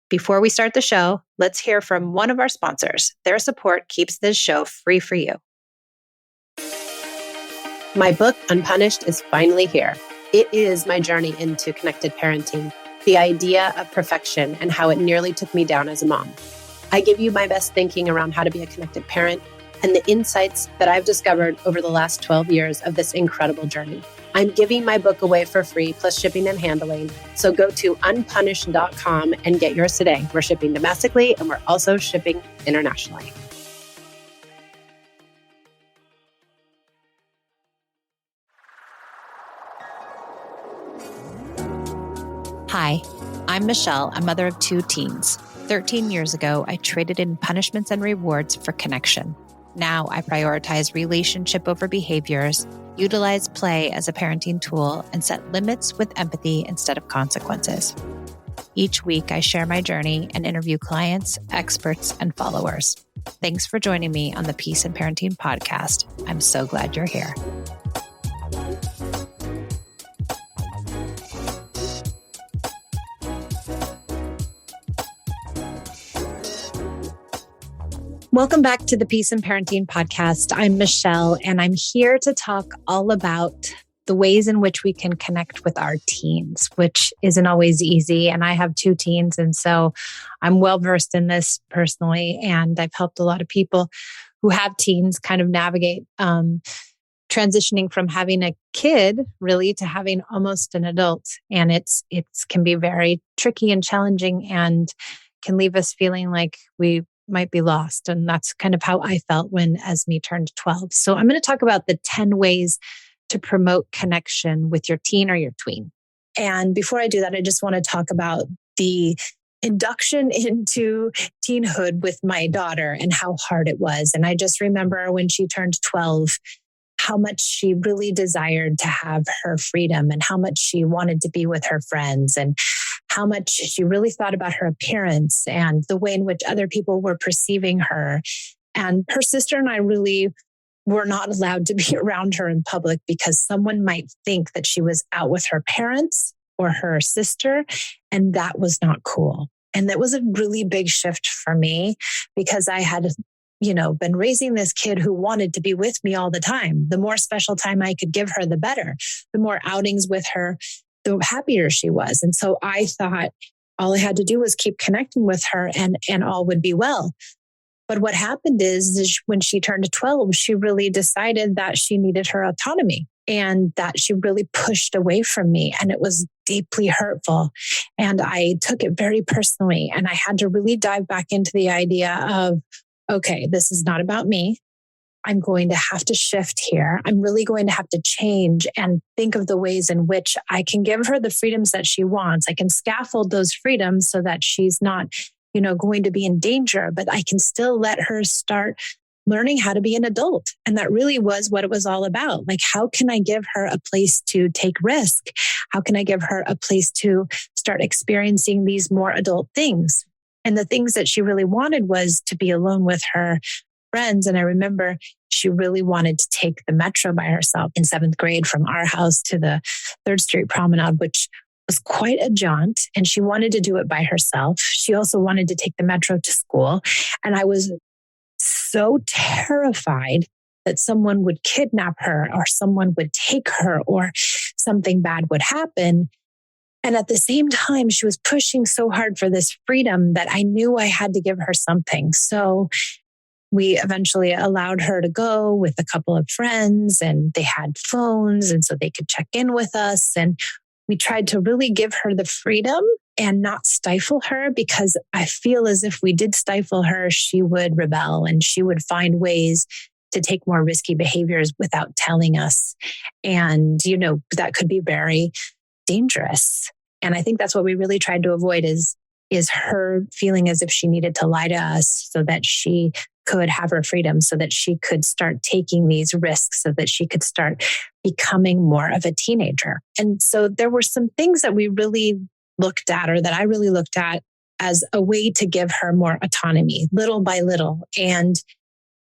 Before we start the show, let's hear from one of our sponsors. Their support keeps this show free for you. My book, Unpunished, is finally here. It is my journey into connected parenting, the idea of perfection and how it nearly took me down as a mom. I give you my best thinking around how to be a connected parent and the insights that I've discovered over the last 12 years of this incredible journey. I'm giving my book away for free, plus shipping and handling. So go to unpunished.com and get yours today. We're shipping domestically and we're also shipping internationally. Hi, I'm Michelle, a mother of 2 teens. 13 years ago, I traded in punishments and rewards for connection. Now I prioritize relationship over behaviors, utilize play as a parenting tool, and set limits with empathy instead of consequences. Each week, I share my journey and interview clients, experts, and followers. Thanks for joining me on the Peace and Parenting podcast. I'm so glad you're here. Welcome back to the Peace and Parenting podcast. I'm Michelle, and I'm here to talk all about the ways in which we can connect with our teens, which isn't always easy. And I have 2 teens, and so I'm well versed in this personally. And I've helped a lot of people who have teens kind of navigate transitioning from having a kid really to having almost an adult. And it can be very tricky and challenging and can leave us feeling like we might be lost. And that's kind of how I felt when Esme turned 12. So I'm going to talk about the 10 ways to promote connection with your teen or your tween. And before I do that, I just want to talk about the induction into teenhood with my daughter and how hard it was. And I just remember when she turned 12, how much she really desired to have her freedom and how much she wanted to be with her friends and how much she really thought about her appearance and the way in which other people were perceiving her. And her sister and I really were not allowed to be around her in public because someone might think that she was out with her parents or her sister, and that was not cool. And that was a really big shift for me because I had been raising this kid who wanted to be with me all the time. The more special time I could give her, the better. The more outings with her, the happier she was. And so I thought all I had to do was keep connecting with her and all would be well. But what happened is when she turned 12, she really decided that she needed her autonomy and that she really pushed away from me. And it was deeply hurtful. And I took it very personally. And I had to really dive back into the idea of, okay, this is not about me. I'm going to have to shift here. I'm really going to have to change and think of the ways in which I can give her the freedoms that she wants. I can scaffold those freedoms so that she's not, going to be in danger, but I can still let her start learning how to be an adult. And that really was what it was all about. Like, how can I give her a place to take risk? How can I give her a place to start experiencing these more adult things? And the things that she really wanted was to be alone with her friends. And I remember she really wanted to take the metro by herself in 7th grade from our house to the 3rd Street Promenade, which was quite a jaunt. And she wanted to do it by herself. She also wanted to take the metro to school. And I was so terrified that someone would kidnap her or someone would take her or something bad would happen. And at the same time, she was pushing so hard for this freedom that I knew I had to give her something. So we eventually allowed her to go with a couple of friends and they had phones and so they could check in with us. And we tried to really give her the freedom and not stifle her because I feel as if we did stifle her, she would rebel and she would find ways to take more risky behaviors without telling us. And, that could be very dangerous. And I think that's what we really tried to avoid is her feeling as if she needed to lie to us so that she could have her freedom, so that she could start taking these risks, so that she could start becoming more of a teenager. And so there were some things that we really looked at, or that I really looked at as a way to give her more autonomy, little by little. And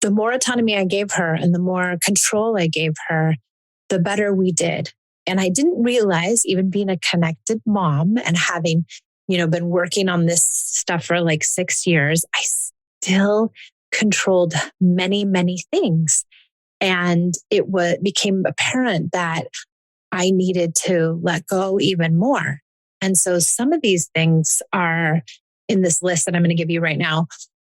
the more autonomy I gave her and the more control I gave her, the better we did. And I didn't realize, even being a connected mom and having, been working on this stuff for like 6 years, I still controlled many, many things. And became apparent that I needed to let go even more. And so some of these things are in this list that I'm going to give you right now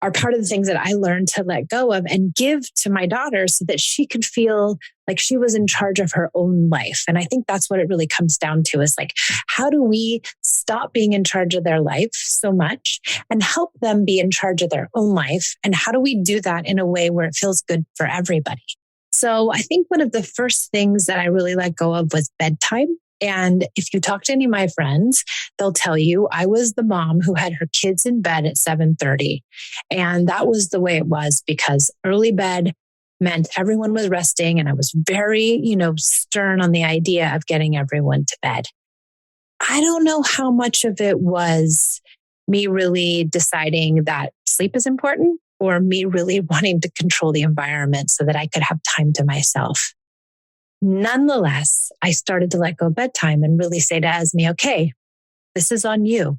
are part of the things that I learned to let go of and give to my daughter so that she could feel like she was in charge of her own life. And I think that's what it really comes down to is like, how do we stop being in charge of their life so much and help them be in charge of their own life? And how do we do that in a way where it feels good for everybody? So I think one of the first things that I really let go of was bedtime. And if you talk to any of my friends, they'll tell you I was the mom who had her kids in bed at 7:30. And that was the way it was because early bed meant everyone was resting. And I was very, stern on the idea of getting everyone to bed. I don't know how much of it was me really deciding that sleep is important or me really wanting to control the environment so that I could have time to myself. Nonetheless, I started to let go of bedtime and really say to Esme, okay, this is on you.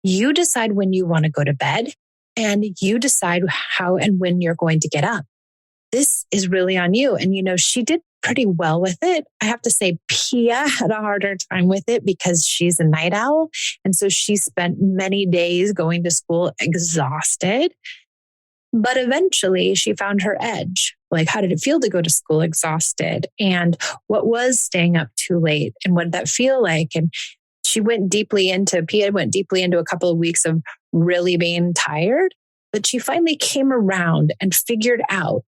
You decide when you want to go to bed and you decide how and when you're going to get up. This is really on you. And, she did pretty well with it. I have to say, Pia had a harder time with it because she's a night owl. And so she spent many days going to school exhausted. But eventually she found her edge. Like, how did it feel to go to school exhausted? And what was staying up too late? And what did that feel like? And Pia went deeply into a couple of weeks of really being tired. But she finally came around and figured out,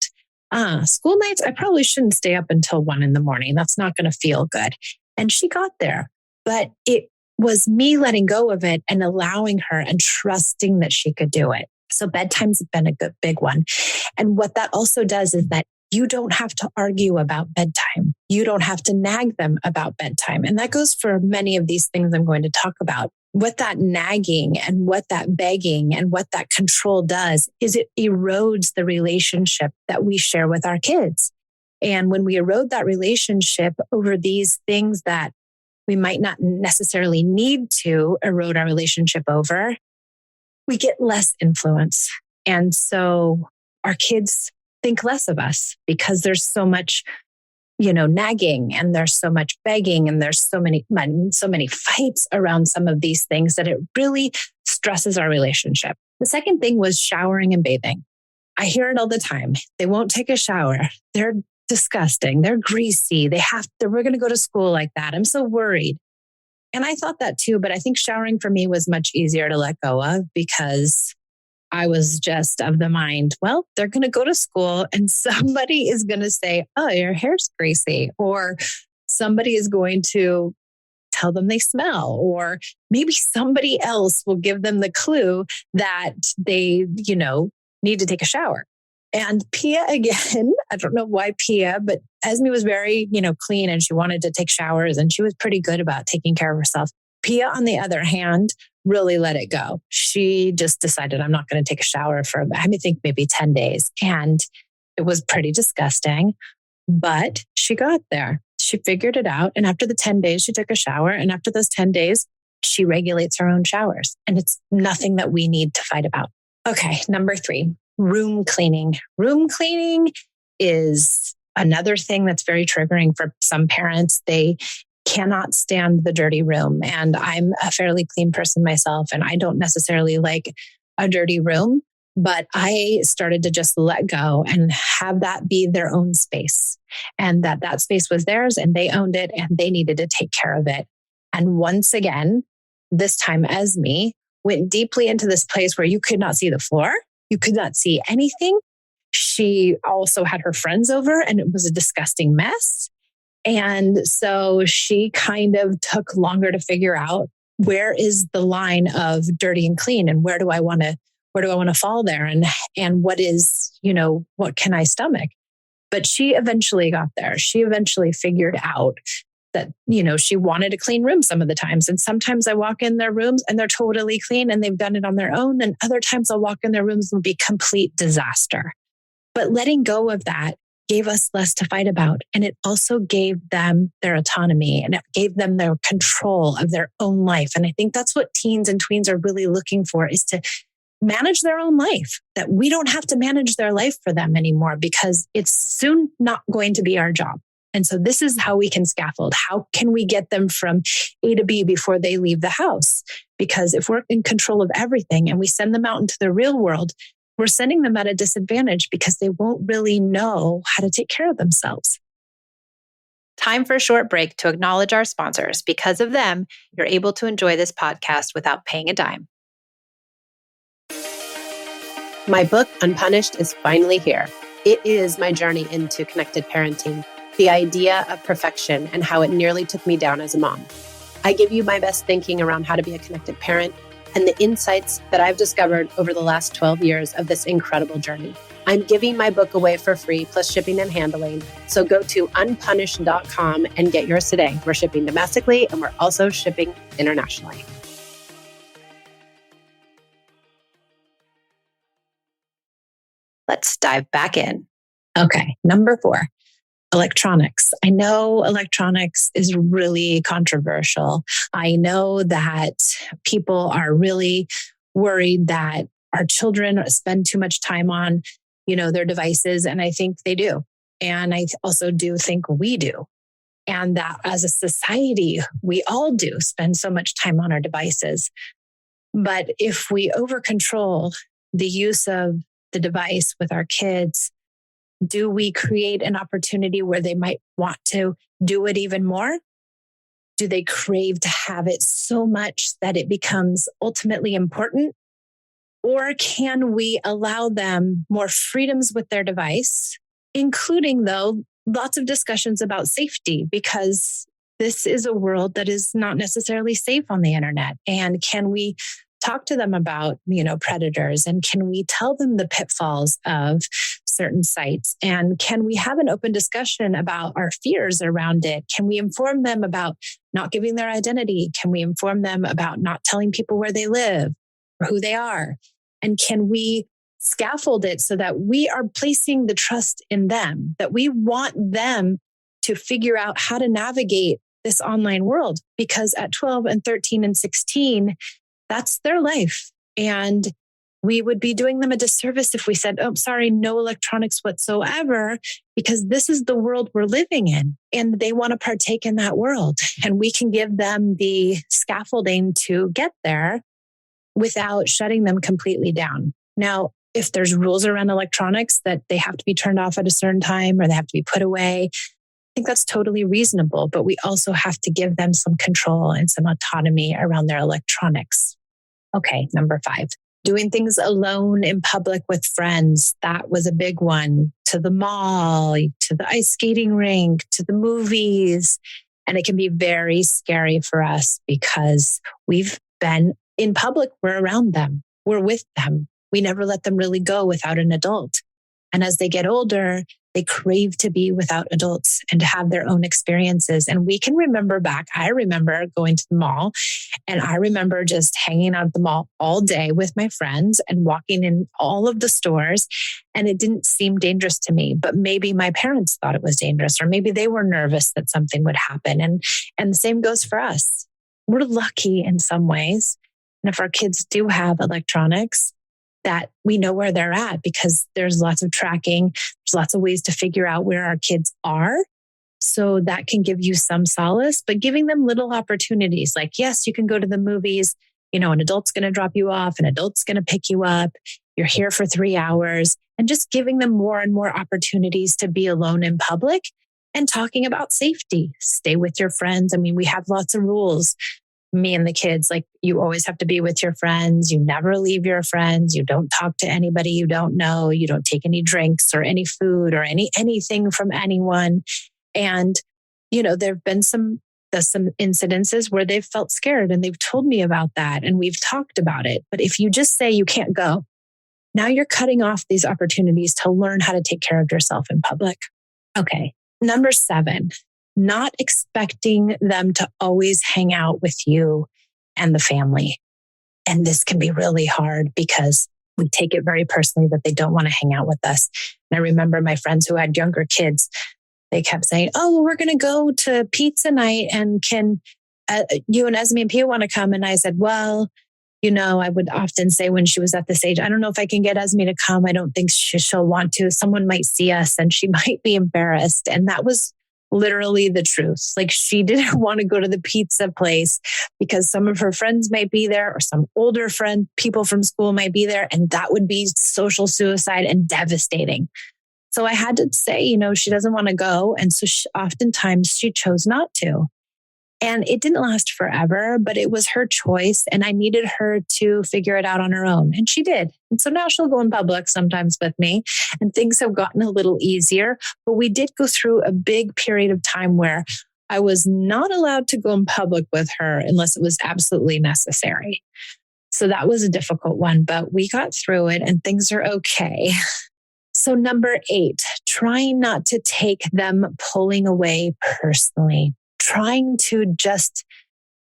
school nights, I probably shouldn't stay up until 1 a.m. That's not going to feel good. And she got there. But it was me letting go of it and allowing her and trusting that she could do it. So bedtime's been a big one. And what that also does is that you don't have to argue about bedtime. You don't have to nag them about bedtime. And that goes for many of these things I'm going to talk about. What that nagging and what that begging and what that control does is it erodes the relationship that we share with our kids. And when we erode that relationship over these things that we might not necessarily need to erode our relationship over, we get less influence. And so our kids think less of us because there's so much, nagging and there's so much begging and there's so many fights around some of these things that it really stresses our relationship. The second thing was showering and bathing. I hear it all the time. They won't take a shower. They're disgusting. They're greasy. We're going to go to school like that. I'm so worried. And I thought that too, but I think showering for me was much easier to let go of because I was just of the mind, well, they're going to go to school and somebody is going to say, oh, your hair's greasy, or somebody is going to tell them they smell, or maybe somebody else will give them the clue that they, need to take a shower. And Pia, again, I don't know why Pia, but Esme was very, clean and she wanted to take showers and she was pretty good about taking care of herself. Pia, on the other hand, really let it go. She just decided, I'm not going to take a shower for, I think maybe 10 days. And it was pretty disgusting, but she got there. She figured it out. And after the 10 days, she took a shower. And after those 10 days, she regulates her own showers. And it's nothing that we need to fight about. Okay, number 3. Room cleaning. Room cleaning is another thing that's very triggering for some parents. They cannot stand the dirty room. And I'm a fairly clean person myself, and I don't necessarily like a dirty room, but I started to just let go and have that be their own space, and that space was theirs and they owned it and they needed to take care of it. And once again, this time Esme went deeply into this place where you could not see the floor. You could not see anything. She also had her friends over and it was a disgusting mess. And so she kind of took longer to figure out where is the line of dirty and clean and where do I want to fall there? And what is, what can I stomach? But she eventually got there. She eventually figured out that, she wanted a clean room some of the times. And sometimes I walk in their rooms and they're totally clean and they've done it on their own. And other times I'll walk in their rooms and be complete disaster. But letting go of that gave us less to fight about. And it also gave them their autonomy and it gave them their control of their own life. And I think that's what teens and tweens are really looking for, is to manage their own life, that we don't have to manage their life for them anymore, because it's soon not going to be our job. And so this is how we can scaffold. How can we get them from A to B before they leave the house? Because if we're in control of everything and we send them out into the real world, we're sending them at a disadvantage because they won't really know how to take care of themselves. Time for a short break to acknowledge our sponsors. Because of them, you're able to enjoy this podcast without paying a dime. My book, Unpunished, is finally here. It is my journey into connected parenting, the idea of perfection and how it nearly took me down as a mom. I give you my best thinking around how to be a connected parent and the insights that I've discovered over the last 12 years of this incredible journey. I'm giving my book away for free, plus shipping and handling. So go to unpunished.com and get yours today. We're shipping domestically and we're also shipping internationally. Let's dive back in. Okay, number 4, electronics. I know electronics is really controversial. I know that people are really worried that our children spend too much time on, their devices. And I think they do. And I also do think we do. And that as a society, we all do spend so much time on our devices. But if we over control the use of the device with our kids, do we create an opportunity where they might want to do it even more? Do they crave to have it so much that it becomes ultimately important? Or can we allow them more freedoms with their device, including, though, lots of discussions about safety, because this is a world that is not necessarily safe on the internet. And can we talk to them about, predators? And can we tell them the pitfalls of certain sites? And can we have an open discussion about our fears around it? Can we inform them about not giving their identity? Can we inform them about not telling people where they live or who they are? And can we scaffold it so that we are placing the trust in them, that we want them to figure out how to navigate this online world? Because at 12 and 13 and 16, that's their life. And we would be doing them a disservice if we said, oh, sorry, no electronics whatsoever, because this is the world we're living in and they want to partake in that world. And we can give them the scaffolding to get there without shutting them completely down. Now, if there's rules around electronics that they have to be turned off at a certain time or they have to be put away, I think that's totally reasonable. But we also have to give them some control and some autonomy around their electronics. Okay, number 5. Doing things alone in public with friends. That was a big one. To the mall, to the ice skating rink, to the movies. And it can be very scary for us because we've been in public. We're around them. We're with them. We never let them really go without an adult. And as they get older, they crave to be without adults and to have their own experiences. And we can remember back. I remember going to the mall and I remember just hanging out at the mall all day with my friends and walking in all of the stores. And it didn't seem dangerous to me, but maybe my parents thought it was dangerous, or maybe they were nervous that something would happen. And the same goes for us. We're lucky in some ways. And if our kids do have electronics, that we know where they're at because there's lots of tracking. There's lots of ways to figure out where our kids are. So that can give you some solace, but giving them little opportunities like, yes, you can go to the movies. An adult's going to drop you off. An adult's going to pick you up. You're here for 3 hours, and just giving them more and more opportunities to be alone in public and talking about safety. Stay with your friends. I mean, we have lots of rules. Me and the kids, like, you always have to be with your friends. You never leave your friends. You don't talk to anybody you don't know. You don't take any drinks or any food or anything from anyone. And, there have been some incidences where they've felt scared and they've told me about that and we've talked about it. But if you just say you can't go, now you're cutting off these opportunities to learn how to take care of yourself in public. Okay. Number 7. Not expecting them to always hang out with you and the family. And this can be really hard because We take it very personally that they don't want to hang out with us. And I remember my friends who had younger kids, they kept saying, oh, well, we're going to go to pizza night and can you and Esme and Pia want to come? And I said, well, I would often say when she was at this age, I don't know if I can get Esme to come. I don't think she'll want to. Someone might see us and she might be embarrassed. And that was literally the truth. Like, she didn't want to go to the pizza place because some of her friends might be there, or some older people from school might be there. And that would be social suicide and devastating. So I had to say, she doesn't want to go. And so oftentimes she chose not to. And it didn't last forever, but it was her choice. And I needed her to figure it out on her own. And she did. And so now she'll go in public sometimes with me, and things have gotten a little easier. But we did go through a big period of time where I was not allowed to go in public with her unless it was absolutely necessary. So that was a difficult one, but we got through it and things are okay. So number 8, trying not to take them pulling away personally. Trying to just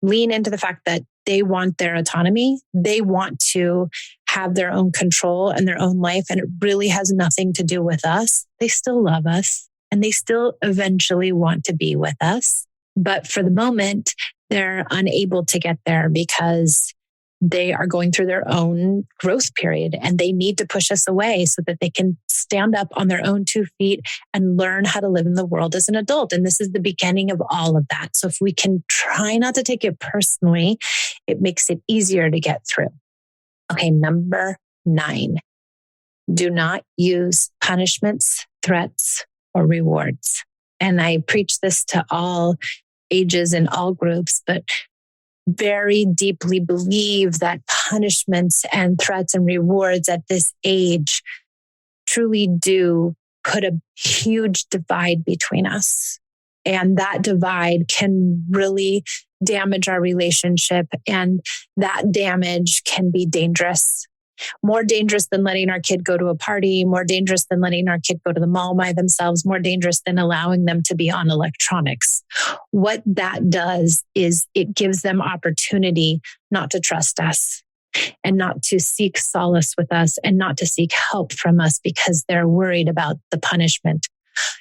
lean into the fact that they want their autonomy. They want to have their own control and their own life. And it really has nothing to do with us. They still love us and they still eventually want to be with us. But for the moment, they're unable to get there because they are going through their own growth period and they need to push us away so that they can stand up on their own 2 feet and learn how to live in the world as an adult. And this is the beginning of all of that. So if we can try not to take it personally, it makes it easier to get through. Okay, number 9, do not use punishments, threats, or rewards. And I preach this to all ages and all groups, but very deeply believe that punishments and threats and rewards at this age truly do put a huge divide between us. And that divide can really damage our relationship. And that damage can be dangerous. More dangerous than letting our kid go to a party, more dangerous than letting our kid go to the mall by themselves, more dangerous than allowing them to be on electronics. What that does is it gives them opportunity not to trust us and not to seek solace with us and not to seek help from us because they're worried about the punishment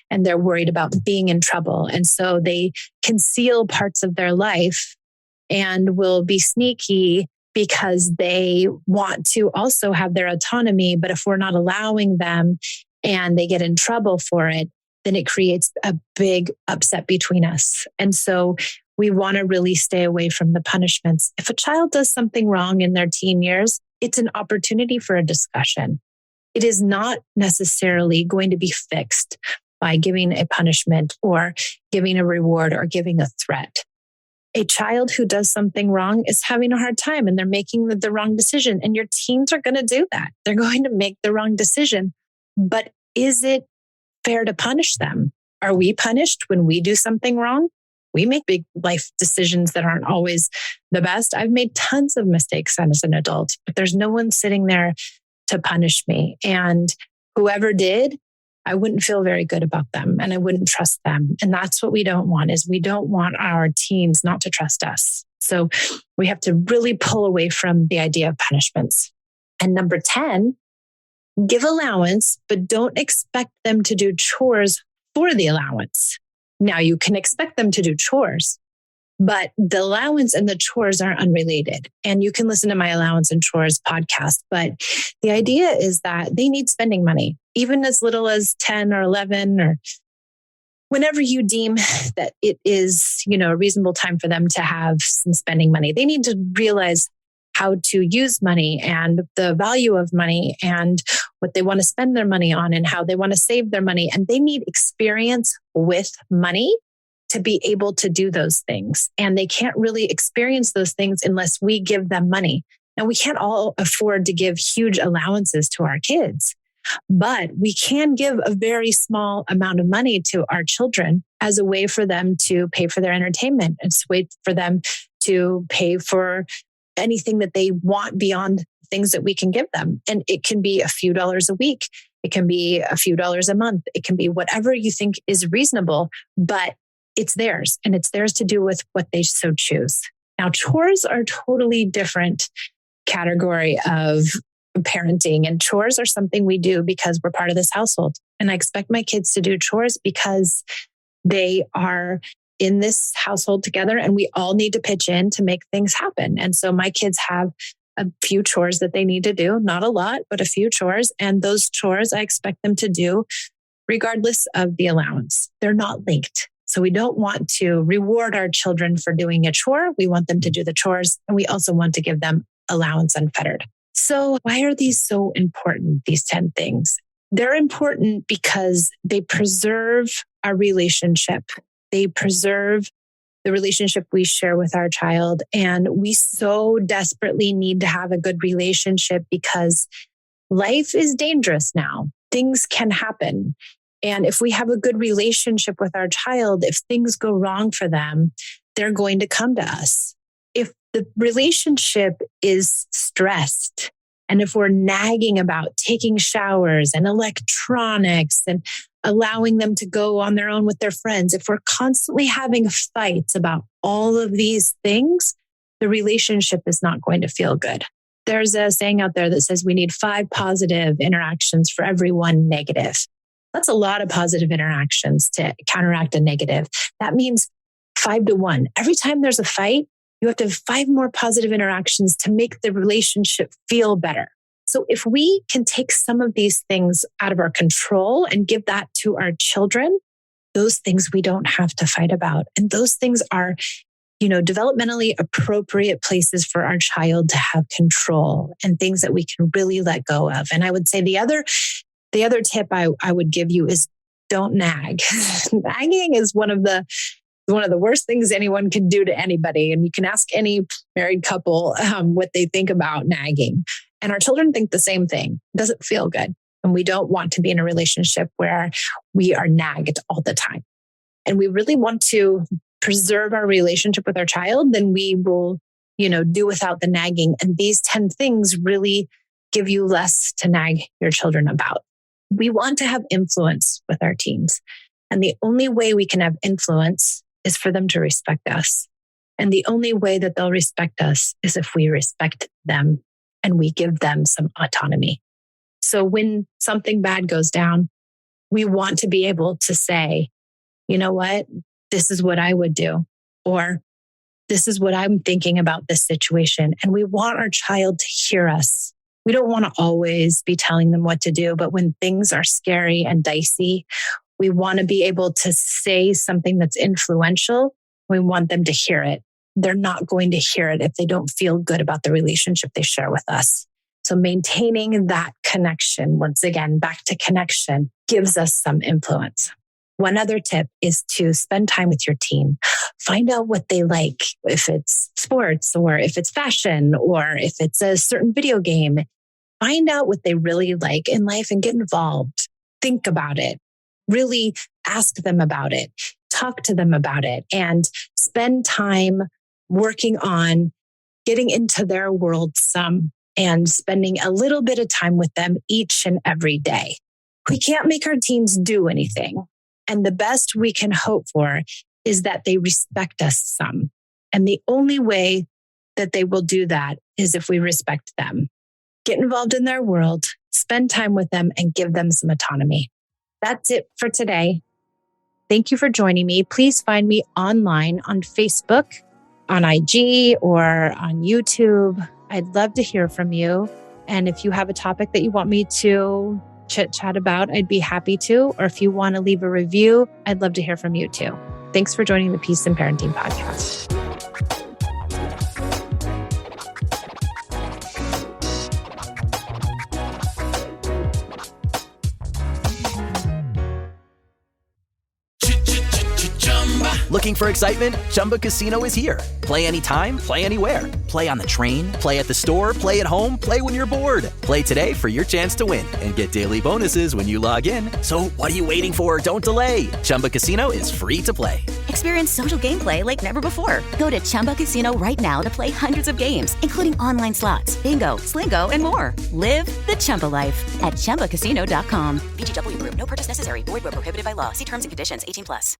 and they're worried about being in trouble. And so they conceal parts of their life and will be sneaky because they want to also have their autonomy. But if we're not allowing them and they get in trouble for it, then it creates a big upset between us. And so we want to really stay away from the punishments. If a child does something wrong in their teen years, it's an opportunity for a discussion. It is not necessarily going to be fixed by giving a punishment or giving a reward or giving a threat. A child who does something wrong is having a hard time and they're making the wrong decision. And your teens are going to do that. They're going to make the wrong decision. But is it fair to punish them? Are we punished when we do something wrong? We make big life decisions that aren't always the best. I've made tons of mistakes as an adult, but there's no one sitting there to punish me. And whoever did, I wouldn't feel very good about them and I wouldn't trust them. And that's what we don't want, is we don't want our teens not to trust us. So we have to really pull away from the idea of punishments. And number 10, give allowance, but don't expect them to do chores for the allowance. Now you can expect them to do chores, but the allowance and the chores are unrelated. And you can listen to my allowance and chores podcast. But the idea is that they need spending money, even as little as 10 or 11 or whenever you deem that it is, a reasonable time for them to have some spending money. They need to realize how to use money and the value of money and what they want to spend their money on and how they want to save their money. And they need experience with money to be able to do those things. And they can't really experience those things unless we give them money. Now, we can't all afford to give huge allowances to our kids, but we can give a very small amount of money to our children as a way for them to pay for their entertainment. It's a way for them to pay for anything that they want beyond things that we can give them. And it can be a few dollars a week. It can be a few dollars a month. It can be whatever you think is reasonable, but it's theirs and it's theirs to do with what they so choose. Now, chores are a totally different category of parenting, and chores are something we do because we're part of this household. And I expect my kids to do chores because they are in this household together and we all need to pitch in to make things happen. And so my kids have a few chores that they need to do, not a lot, but a few chores. And those chores I expect them to do regardless of the allowance. They're not linked. So we don't want to reward our children for doing a chore. We want them to do the chores. And we also want to give them allowance unfettered. So why are these so important, these 10 things? They're important because they preserve our relationship. They preserve the relationship we share with our child. And we so desperately need to have a good relationship because life is dangerous now. Things can happen. And if we have a good relationship with our child, if things go wrong for them, they're going to come to us. If the relationship is stressed, and if we're nagging about taking showers and electronics and allowing them to go on their own with their friends, if we're constantly having fights about all of these things, the relationship is not going to feel good. There's a saying out there that says we need 5 positive interactions for every 1 negative. That's a lot of positive interactions to counteract a negative. That means 5 to 1. Every time there's a fight, you have to have 5 more positive interactions to make the relationship feel better. So if we can take some of these things out of our control and give that to our children, those things we don't have to fight about. And those things are, developmentally appropriate places for our child to have control and things that we can really let go of. And I would say the other tip I would give you is don't nag. Nagging is one of the worst things anyone can do to anybody. And you can ask any married couple what they think about nagging. And our children think the same thing. It doesn't feel good. And we don't want to be in a relationship where we are nagged all the time. And we really want to preserve our relationship with our child, then we will, do without the nagging. And these 10 things really give you less to nag your children about. We want to have influence with our teens. And the only way we can have influence is for them to respect us. And the only way that they'll respect us is if we respect them and we give them some autonomy. So when something bad goes down, we want to be able to say, you know what, this is what I would do, or this is what I'm thinking about this situation. And we want our child to hear us. We don't want to always be telling them what to do, but when things are scary and dicey, we want to be able to say something that's influential. We want them to hear it. They're not going to hear it if they don't feel good about the relationship they share with us. So maintaining that connection, once again, back to connection, gives us some influence. One other tip is to spend time with your teen. Find out what they like, if it's sports or if it's fashion or if it's a certain video game. Find out what they really like in life and get involved. Think about it. Really ask them about it. Talk to them about it and spend time working on getting into their world some and spending a little bit of time with them each and every day. We can't make our teens do anything. And the best we can hope for is that they respect us some. And the only way that they will do that is if we respect them. Get involved in their world, spend time with them, and give them some autonomy. That's it for today. Thank you for joining me. Please find me online on Facebook, on IG, or on YouTube. I'd love to hear from you. And if you have a topic that you want me to chit chat about, I'd be happy to. Or if you want to leave a review, I'd love to hear from you too. Thanks for joining the Peace in Parenting podcast. Looking for excitement? Chumba Casino is here. Play anytime, play anywhere. Play on the train, play at the store, play at home, play when you're bored. Play today for your chance to win and get daily bonuses when you log in. So what are you waiting for? Don't delay. Chumba Casino is free to play. Experience social gameplay like never before. Go to Chumba Casino right now to play hundreds of games, including online slots, bingo, Slingo, and more. Live the Chumba life at ChumbaCasino.com. VGW Group. No purchase necessary. Void where prohibited by law. See terms and conditions. 18+.